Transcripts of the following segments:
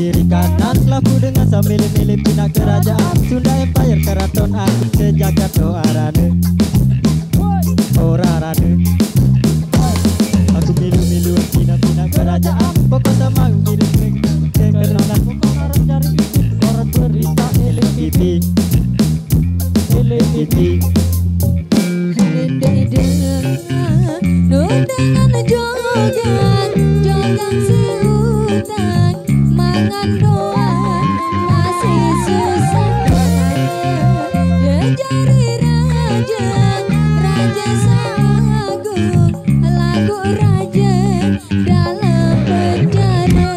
kiri kanan laku dengan sambil milih pindah kerajaan Sunda Empire keraton aku sejagat doarane orarane. Aku milu-milu pindah-pindah kerajaan pokok sama ngirim kekenalan pokok orang cari orang berita LPP dengan jogan seutang mangan doang masih susah ya jari raja sagung lagu raja dalam penjara.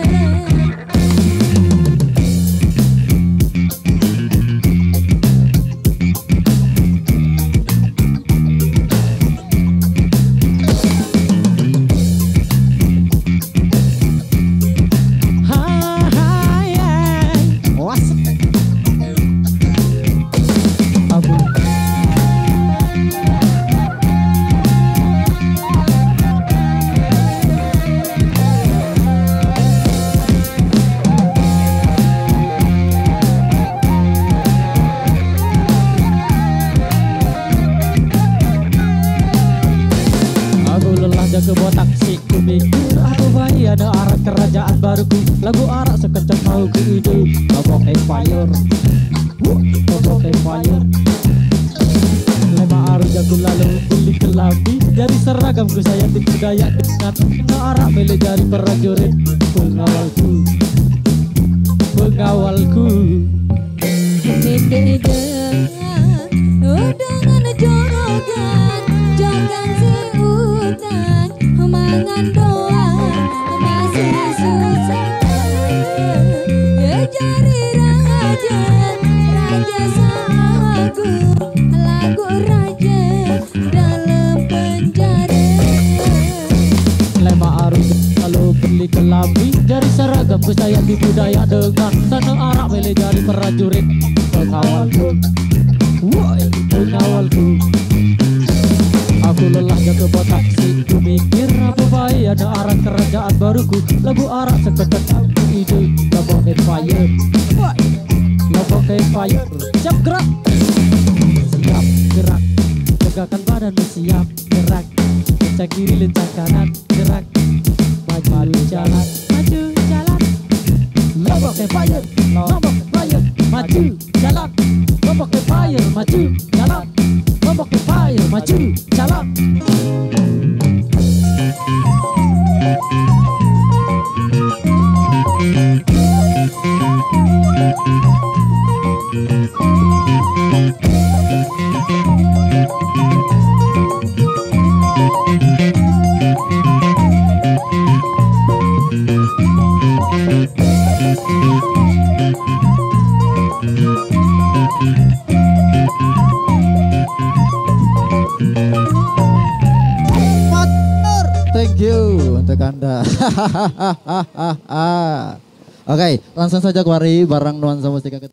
Ke botak si kumikir aku bayi ada arah kerajaan baruku lagu arak sekejap mau ke ide Ngobok Empire lema aru jago lalu beli kelambi jadi seragamku saya di budaya dengan no arak milik jari prajurit pengawalku dengan jogan seutang mangan doang masih susah ya jari raja sagung lagu raja dalam penjara. Lema arus kalau beli kelambi jari seragamku saya di budaya dengan tanah arak milik jari prajurit pengawalku. Aku lelah jaga botak si ku mikir apa baik ada arah kerajaan baruku lagu arak seketat aku ide Ngobok Empire siap gerak tegakkan badan siap gerak lencang kiri lencang kanan gerak maju jalan Ngobok Empire maju jalan Ngobok Empire maju jalan Ngobok Empire maju jalan. Thank you untuk Anda. Oke, langsung saja kuari barang nuansa mustika.